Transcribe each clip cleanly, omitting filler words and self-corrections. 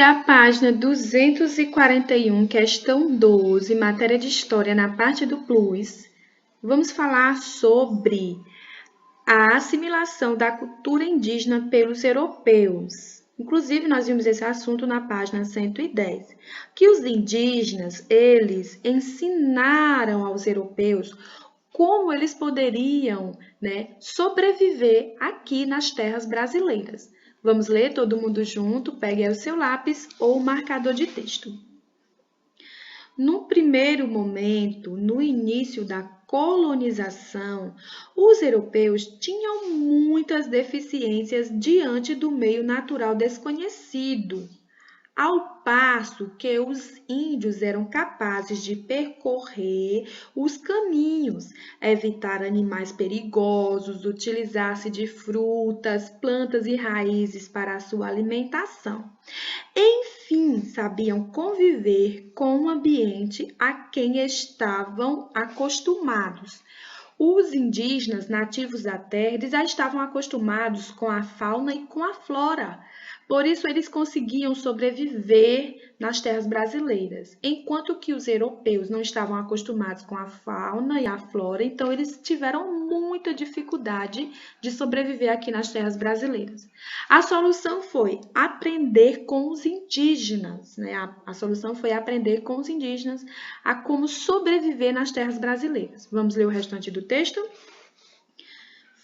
a página 241, questão 12, matéria de História, na parte do plus, vamos falar sobre a assimilação da cultura indígena pelos europeus. Inclusive, nós vimos esse assunto na página 110, que os indígenas, eles ensinaram aos europeus como eles poderiam, sobreviver aqui nas terras brasileiras. Vamos ler todo mundo junto, pegue aí o seu lápis ou o marcador de texto. No primeiro momento, no início da colonização, os europeus tinham muitas deficiências diante do meio natural desconhecido, ao passo que os índios eram capazes de percorrer os caminhos, evitar animais perigosos, utilizar-se de frutas, plantas e raízes para a sua alimentação. Enfim, sabiam conviver com o ambiente a quem estavam acostumados. Os indígenas nativos da terra eles já estavam acostumados com a fauna e com a flora. Por isso, eles conseguiam sobreviver nas terras brasileiras, enquanto que os europeus não estavam acostumados com a fauna e a flora, então eles tiveram muita dificuldade de sobreviver aqui nas terras brasileiras. A solução foi aprender com os indígenas, A solução foi aprender com os indígenas a como sobreviver nas terras brasileiras. Vamos ler o restante do texto?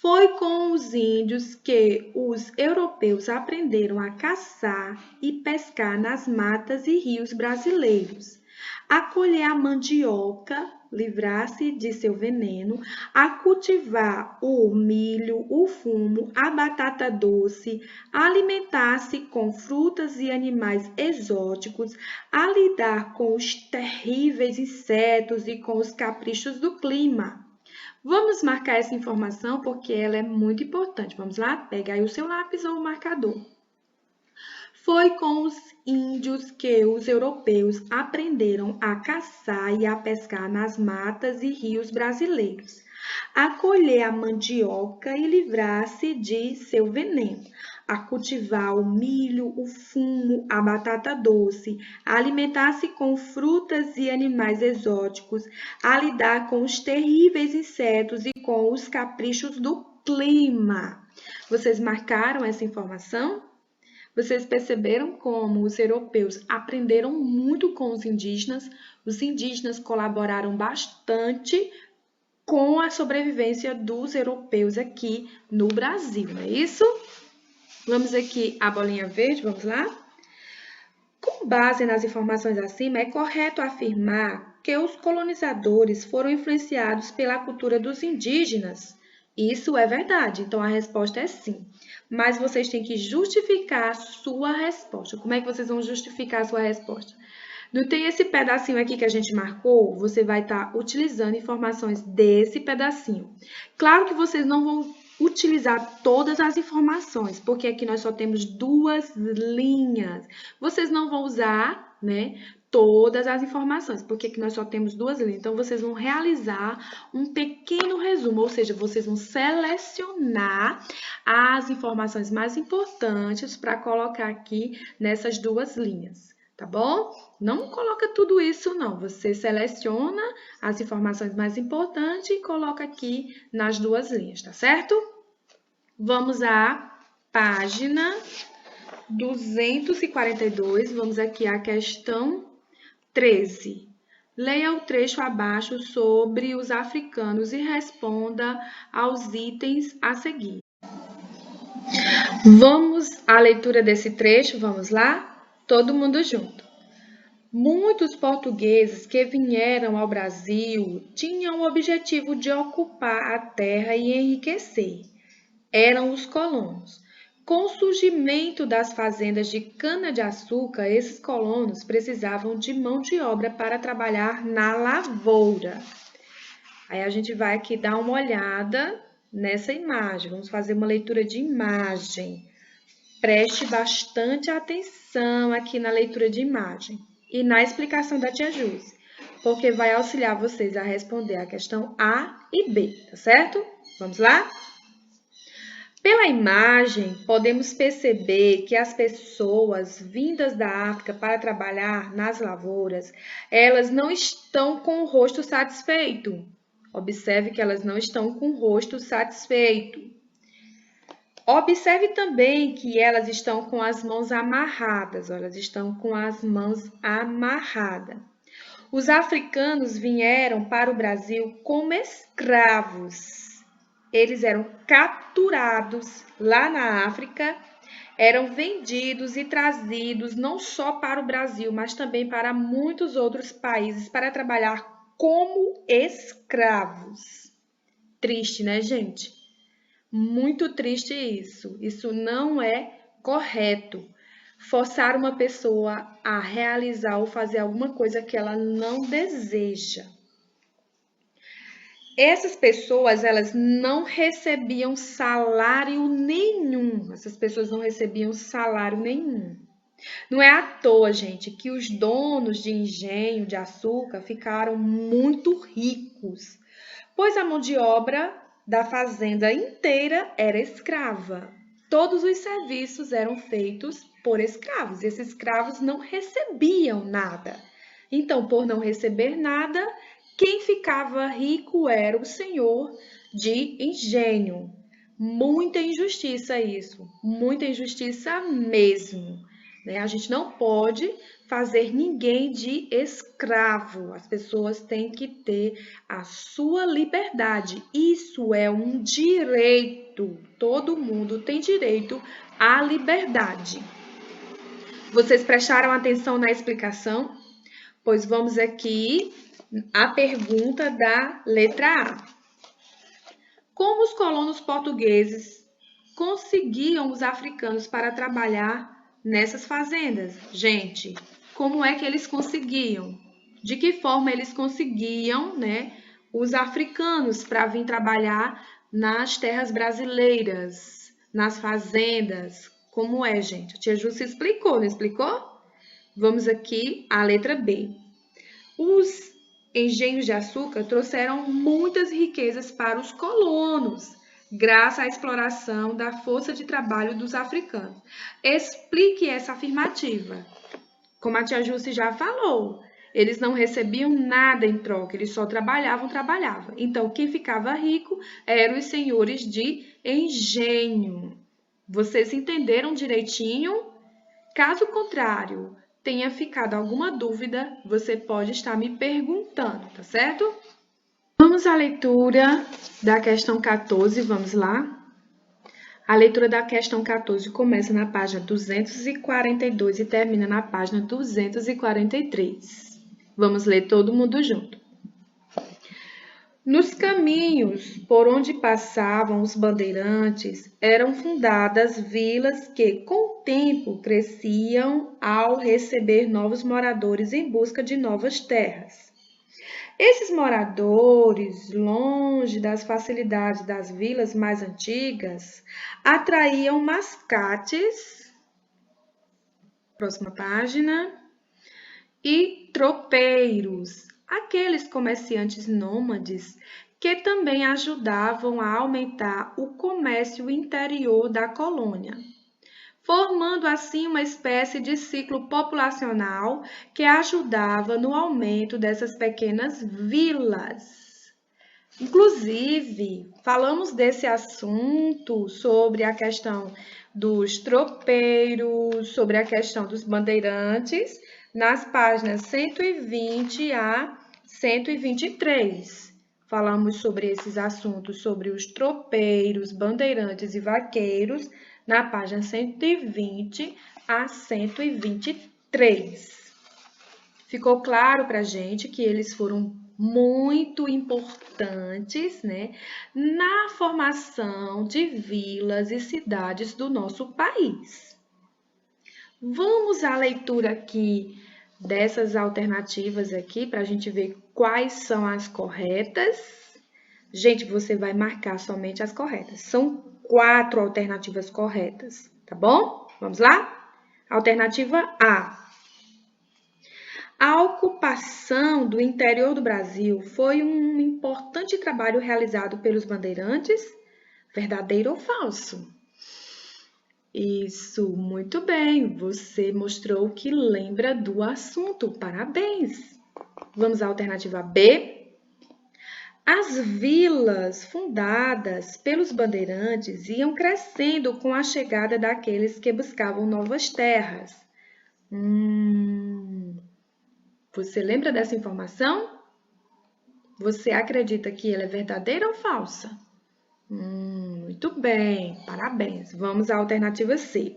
Foi com os índios que os europeus aprenderam a caçar e pescar nas matas e rios brasileiros, a colher a mandioca, livrar-se de seu veneno, a cultivar o milho, o fumo, a batata doce, a alimentar-se com frutas e animais exóticos, a lidar com os terríveis insetos e com os caprichos do clima. Vamos marcar essa informação porque ela é muito importante. Vamos lá? Pega aí o seu lápis ou o marcador. Foi com os índios que os europeus aprenderam a caçar e a pescar nas matas e rios brasileiros, a colher a mandioca e livrar-se de seu veneno, a cultivar o milho, o fumo, a batata doce, a alimentar-se com frutas e animais exóticos, a lidar com os terríveis insetos e com os caprichos do clima. Vocês marcaram essa informação? Vocês perceberam como os europeus aprenderam muito com os indígenas colaboraram bastante com a sobrevivência dos europeus aqui no Brasil, não é isso? Vamos aqui a bolinha verde, vamos lá? Com base nas informações acima, é correto afirmar que os colonizadores foram influenciados pela cultura dos indígenas. Isso é verdade, então a resposta é sim. Mas vocês têm que justificar a sua resposta. Como é que vocês vão justificar a sua resposta? Não tem esse pedacinho aqui que a gente marcou? Você vai estar utilizando informações desse pedacinho. Claro que vocês não vão utilizar todas as informações, porque aqui nós só temos duas linhas. Vocês não vão usar, todas as informações, porque aqui nós só temos duas linhas. Então, vocês vão realizar um pequeno resumo, ou seja, vocês vão selecionar as informações mais importantes para colocar aqui nessas duas linhas, tá bom? Não coloca tudo isso, não. Você seleciona as informações mais importantes e coloca aqui nas duas linhas, tá certo? Vamos à página 242, vamos aqui à questão 13. Leia o trecho abaixo sobre os africanos e responda aos itens a seguir. Vamos à leitura desse trecho, vamos lá? Todo mundo junto. Muitos portugueses que vieram ao Brasil tinham o objetivo de ocupar a terra e enriquecer. Eram os colonos. Com o surgimento das fazendas de cana-de-açúcar, esses colonos precisavam de mão de obra para trabalhar na lavoura. Aí a gente vai aqui dar uma olhada nessa imagem. Vamos fazer uma leitura de imagem. Preste bastante atenção aqui na leitura de imagem e na explicação da tia Júlia, porque vai auxiliar vocês a responder a questão A e B, tá certo? Vamos lá? Pela imagem, podemos perceber que as pessoas vindas da África para trabalhar nas lavouras, elas não estão com o rosto satisfeito. Observe que elas não estão com o rosto satisfeito. Observe também que elas estão com as mãos amarradas. Elas estão com as mãos amarradas. Os africanos vieram para o Brasil como escravos. Eles eram capturados lá na África, eram vendidos e trazidos não só para o Brasil, mas também para muitos outros países para trabalhar como escravos. Triste, né, gente? Muito triste isso. Isso não é correto. Forçar uma pessoa a realizar ou fazer alguma coisa que ela não deseja. Essas pessoas, elas não recebiam salário nenhum. Essas pessoas não recebiam salário nenhum. Não é à toa, gente, que os donos de engenho de açúcar ficaram muito ricos, pois a mão de obra da fazenda inteira era escrava. Todos os serviços eram feitos por escravos. Esses escravos não recebiam nada. Então, por não receber nada, quem ficava rico era o senhor de engenho. Muita injustiça isso, muita injustiça mesmo. Né? A gente não pode fazer ninguém de escravo. As pessoas têm que ter a sua liberdade. Isso é um direito. Todo mundo tem direito à liberdade. Vocês prestaram atenção na explicação? Pois vamos aqui à pergunta da letra A. Como os colonos portugueses conseguiam os africanos para trabalhar nessas fazendas? Gente, como é que eles conseguiam? De que forma eles conseguiam, né, os africanos para vir trabalhar nas terras brasileiras, nas fazendas? Como é, gente? A tia Júcia explicou, não explicou? Vamos aqui à letra B. Os engenhos de açúcar trouxeram muitas riquezas para os colonos, graças à exploração da força de trabalho dos africanos. Explique essa afirmativa. Como a tia Júcia já falou, eles não recebiam nada em troca, eles só trabalhavam. Então, quem ficava rico eram os senhores de engenho. Vocês entenderam direitinho? Caso contrário, tenha ficado alguma dúvida, você pode estar me perguntando, tá certo? Vamos à leitura da questão 14, vamos lá? A leitura da questão 14 começa na página 242 e termina na página 243. Vamos ler todo mundo junto. Nos caminhos por onde passavam os bandeirantes, eram fundadas vilas que, com o tempo, cresciam ao receber novos moradores em busca de novas terras. Esses moradores, longe das facilidades das vilas mais antigas, atraíam mascates, próxima página, e tropeiros, aqueles comerciantes nômades que também ajudavam a aumentar o comércio interior da colônia, formando assim uma espécie de ciclo populacional que ajudava no aumento dessas pequenas vilas. Inclusive, falamos desse assunto sobre a questão dos tropeiros, sobre a questão dos bandeirantes, nas páginas 120 a 123. Falamos sobre esses assuntos, sobre os tropeiros, bandeirantes e vaqueiros, na página 120 a 123. Ficou claro para a gente que eles foram muito importantes, né, na formação de vilas e cidades do nosso país. Vamos à leitura aqui dessas alternativas aqui para a gente ver quais são as corretas. Gente, você vai marcar somente as corretas. São 4 alternativas corretas, tá bom? Vamos lá? Alternativa A. A ocupação do interior do Brasil foi um importante trabalho realizado pelos bandeirantes? Verdadeiro ou falso? Isso, muito bem. Você mostrou que lembra do assunto. Parabéns. Vamos à alternativa B. As vilas fundadas pelos bandeirantes iam crescendo com a chegada daqueles que buscavam novas terras. Você lembra dessa informação? Você acredita que ela é verdadeira ou falsa? Muito bem, parabéns. Vamos à alternativa C.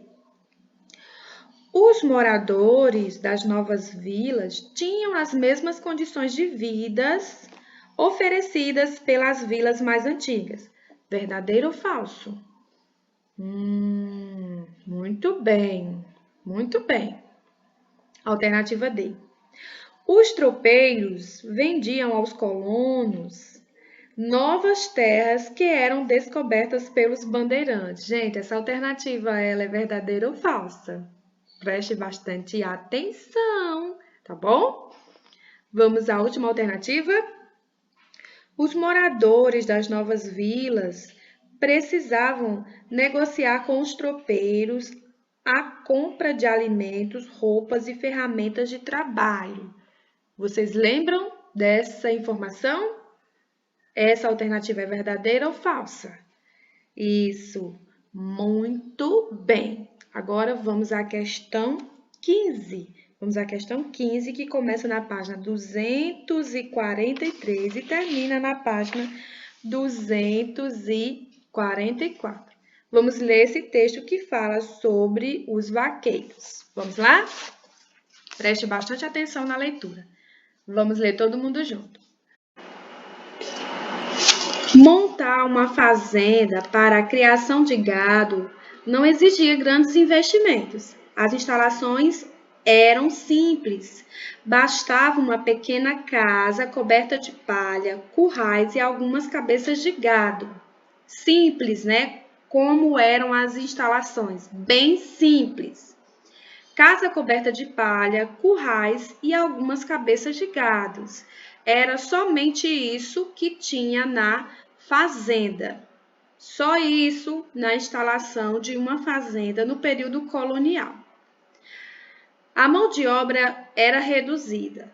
Os moradores das novas vilas tinham as mesmas condições de vida oferecidas pelas vilas mais antigas. Verdadeiro ou falso? Muito bem, muito bem. Alternativa D. Os tropeiros vendiam aos colonos novas terras que eram descobertas pelos bandeirantes. Gente, essa alternativa ela é verdadeira ou falsa? Preste bastante atenção, tá bom? Vamos à última alternativa? Os moradores das novas vilas precisavam negociar com os tropeiros a compra de alimentos, roupas e ferramentas de trabalho. Vocês lembram dessa informação? Essa alternativa é verdadeira ou falsa? Isso, muito bem. Agora vamos à questão 15. Vamos à questão 15, que começa na página 243 e termina na página 244. Vamos ler esse texto que fala sobre os vaqueiros. Vamos lá? Preste bastante atenção na leitura. Vamos ler todo mundo junto. Montar uma fazenda para a criação de gado não exigia grandes investimentos. As instalações eram simples. Bastava uma pequena casa coberta de palha, currais e algumas cabeças de gado. Simples, né? Como eram as instalações? Bem simples. Casa coberta de palha, currais e algumas cabeças de gados. Era somente isso que tinha na fazenda. Só isso na instalação de uma fazenda no período colonial. A mão de obra era reduzida.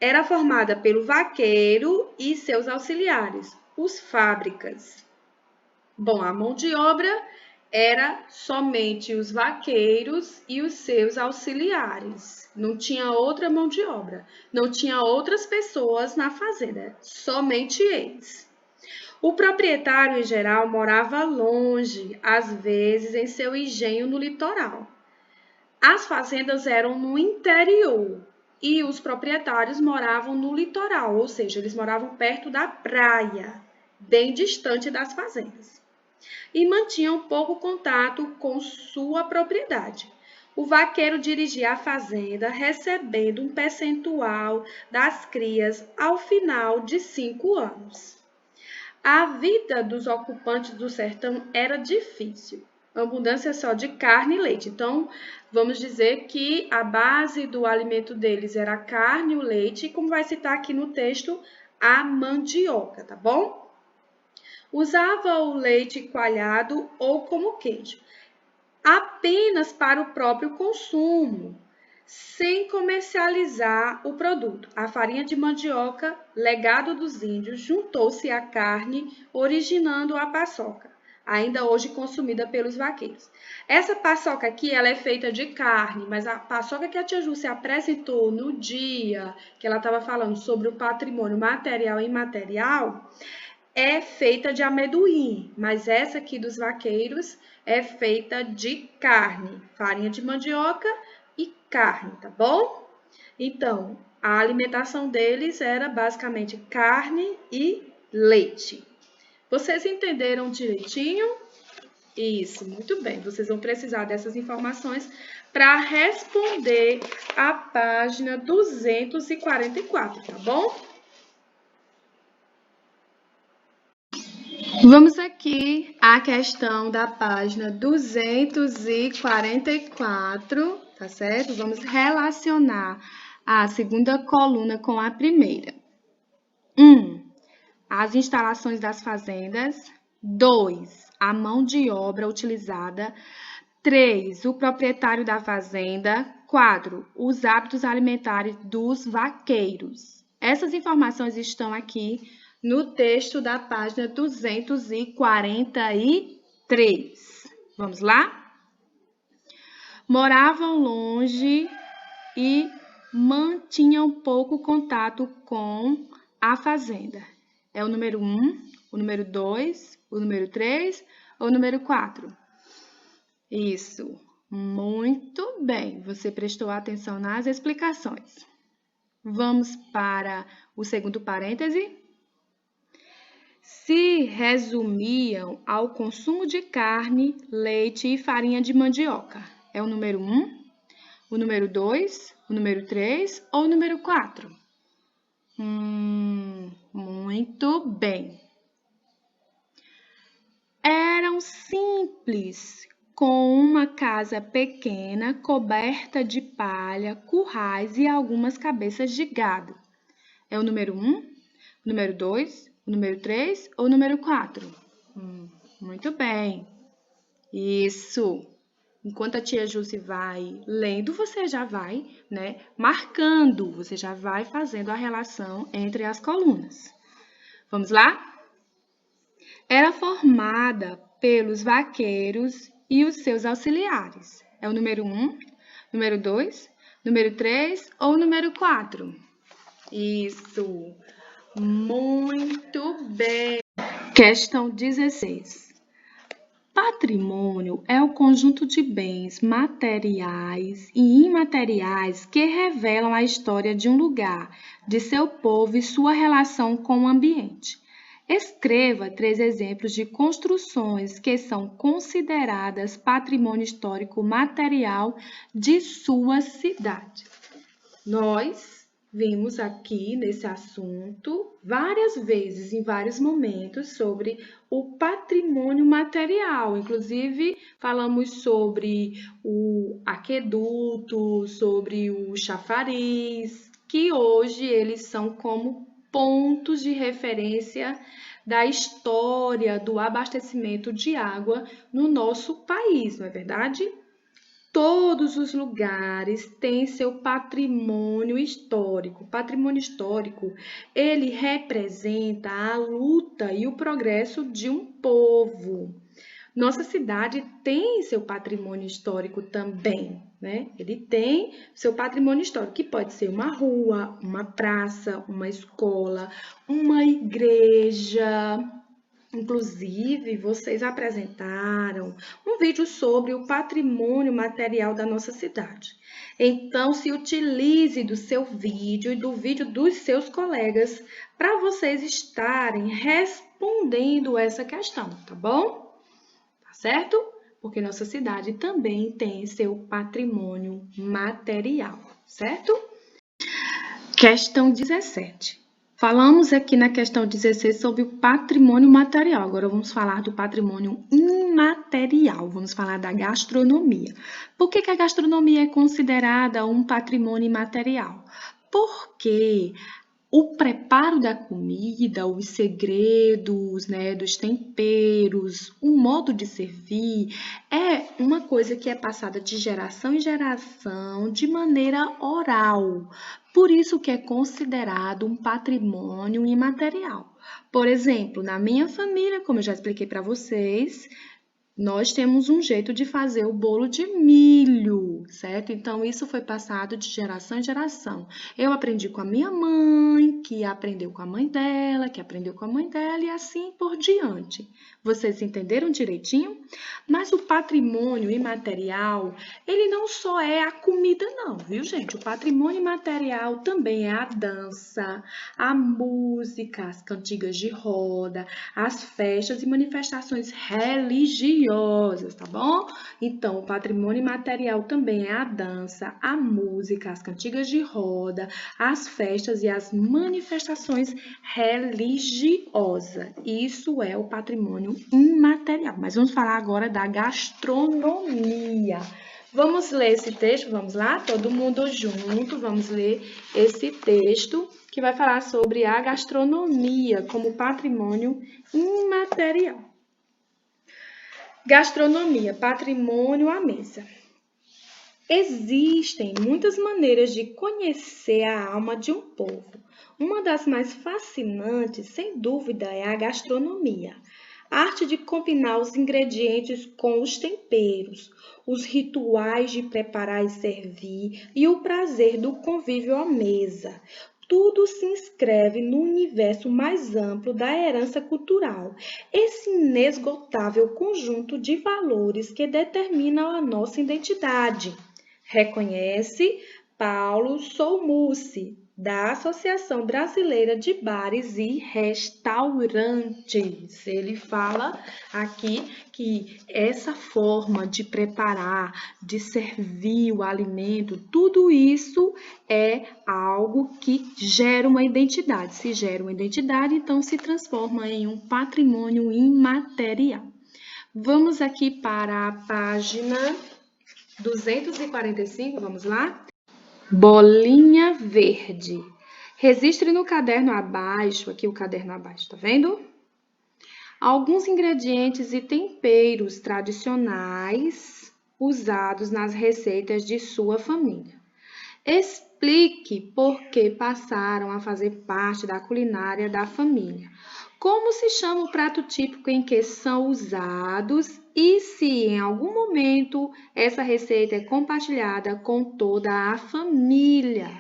Era formada pelo vaqueiro e seus auxiliares, os fábricas. Bom, a mão de obra era somente os vaqueiros e os seus auxiliares. Não tinha outra mão de obra. Não tinha outras pessoas na fazenda, somente eles. O proprietário, em geral, morava longe, às vezes em seu engenho no litoral. As fazendas eram no interior e os proprietários moravam no litoral, ou seja, eles moravam perto da praia, bem distante das fazendas. E mantinham pouco contato com sua propriedade. O vaqueiro dirigia a fazenda, recebendo um percentual das crias ao final de 5 anos. A vida dos ocupantes do sertão era difícil, abundância só de carne e leite. Então, vamos dizer que a base do alimento deles era a carne e o leite, como vai citar aqui no texto, a mandioca, tá bom? Usava o leite coalhado ou como queijo, apenas para o próprio consumo, sem comercializar o produto. A farinha de mandioca, legado dos índios, juntou-se à carne, originando a paçoca, ainda hoje consumida pelos vaqueiros. Essa paçoca aqui, ela é feita de carne, mas a paçoca que a tia Júcia apresentou no dia que ela estava falando sobre o patrimônio material e imaterial, é feita de amendoim, mas essa aqui dos vaqueiros é feita de carne, farinha de mandioca e carne, tá bom? Então, a alimentação deles era basicamente carne e leite. Vocês entenderam direitinho? Isso, muito bem. Vocês vão precisar dessas informações para responder a página 244, tá bom? Vamos aqui à questão da página 244, tá certo? Vamos relacionar a segunda coluna com a primeira. As instalações das fazendas. 2, a mão de obra utilizada. 3, o proprietário da fazenda. 4, os hábitos alimentares dos vaqueiros. Essas informações estão aqui no texto da página 243. Vamos lá? Moravam longe e mantinham pouco contato com a fazenda. É o número 1, o número 2, o número 3 ou o número 4? Isso, muito bem, você prestou atenção nas explicações. Vamos para o segundo parêntese. Se resumiam ao consumo de carne, leite e farinha de mandioca. É o número 1, o número 2, o número 3 ou o número 4? Muito bem. Eram simples, com uma casa pequena, coberta de palha, currais e algumas cabeças de gado. É o número 1, o número 2, o número 3 ou o número 4? Muito bem. Isso. Enquanto a tia Jússi vai lendo, você já vai, marcando, você já vai fazendo a relação entre as colunas. Vamos lá? Era formada pelos vaqueiros e os seus auxiliares. É o número 1, número 2, número 3 ou o número 4? Isso. Muito bem. Questão 16. Patrimônio é o conjunto de bens materiais e imateriais que revelam a história de um lugar, de seu povo e sua relação com o ambiente. Escreva 3 exemplos de construções que são consideradas patrimônio histórico material de sua cidade. Nós vimos aqui nesse assunto várias vezes, em vários momentos, sobre o patrimônio material. Inclusive, falamos sobre o aqueduto, sobre o chafariz, que hoje eles são como pontos de referência da história do abastecimento de água no nosso país, não é verdade? Todos os lugares têm seu patrimônio histórico. O patrimônio histórico, ele representa a luta e o progresso de um povo. Nossa cidade tem seu patrimônio histórico também, né? Ele tem seu patrimônio histórico, que pode ser uma rua, uma praça, uma escola, uma igreja. Inclusive, vocês apresentaram um vídeo sobre o patrimônio material da nossa cidade. Então, se utilize do seu vídeo e do vídeo dos seus colegas para vocês estarem respondendo essa questão, tá bom? Tá certo? Porque nossa cidade também tem seu patrimônio material, certo? Questão 17. Falamos aqui na questão 16 sobre o patrimônio material. Agora vamos falar do patrimônio imaterial. Vamos falar da gastronomia. Por que a gastronomia é considerada um patrimônio imaterial? Porque o preparo da comida, os segredos, dos temperos, o modo de servir, é uma coisa que é passada de geração em geração de maneira oral. Por isso que é considerado um patrimônio imaterial. Por exemplo, na minha família, como eu já expliquei para vocês, nós temos um jeito de fazer o bolo de milho, certo? Então, isso foi passado de geração em geração. Eu aprendi com a minha mãe, que aprendeu com a mãe dela, que aprendeu com a mãe dela e assim por diante. Vocês entenderam direitinho? Mas o patrimônio imaterial, ele não só é a comida não, viu, gente? O patrimônio imaterial também é a dança, a música, as cantigas de roda, as festas e manifestações religiosas, tá bom? Então, o patrimônio imaterial também é a dança, a música, as cantigas de roda, as festas e as manifestações religiosas. Isso é o patrimônio imaterial. Mas vamos falar agora da gastronomia. Vamos ler esse texto? Vamos lá? Todo mundo junto, vamos ler esse texto que vai falar sobre a gastronomia como patrimônio imaterial. Gastronomia, patrimônio à mesa. Existem muitas maneiras de conhecer a alma de um povo. Uma das mais fascinantes, sem dúvida, é a gastronomia. A arte de combinar os ingredientes com os temperos, os rituais de preparar e servir e o prazer do convívio à mesa. Tudo se inscreve no universo mais amplo da herança cultural, esse inesgotável conjunto de valores que determinam a nossa identidade. Reconhece Paulo Soumussi, da Associação Brasileira de Bares e Restaurantes. Ele fala aqui que essa forma de preparar, de servir o alimento, tudo isso é algo que gera uma identidade. Se gera uma identidade, então se transforma em um patrimônio imaterial. Vamos aqui para a página 245, vamos lá? Bolinha verde. Registre no caderno abaixo, aqui o caderno abaixo, tá vendo? Alguns ingredientes e temperos tradicionais usados nas receitas de sua família. Explique por que passaram a fazer parte da culinária da família. Como se chama o prato típico em que são usados e se em algum momento essa receita é compartilhada com toda a família?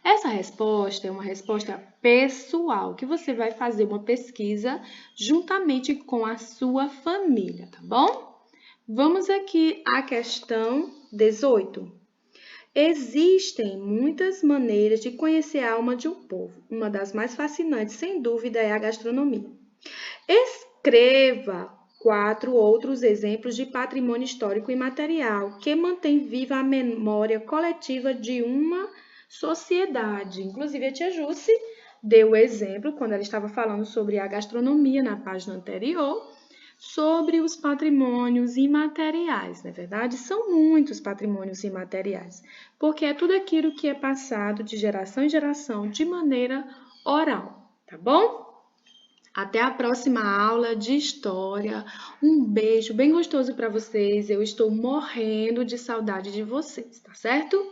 Essa resposta é uma resposta pessoal, que você vai fazer uma pesquisa juntamente com a sua família, tá bom? Vamos aqui à questão 18. Existem muitas maneiras de conhecer a alma de um povo. Uma das mais fascinantes, sem dúvida, é a gastronomia. Escreva 4 outros exemplos de patrimônio histórico e material que mantém viva a memória coletiva de uma sociedade. Inclusive, a tia Jussi deu o exemplo, quando ela estava falando sobre a gastronomia na página anterior, sobre os patrimônios imateriais, não é verdade? São muitos patrimônios imateriais, porque é tudo aquilo que é passado de geração em geração de maneira oral, tá bom? Até a próxima aula de história. Um beijo bem gostoso para vocês. Eu estou morrendo de saudade de vocês, tá certo?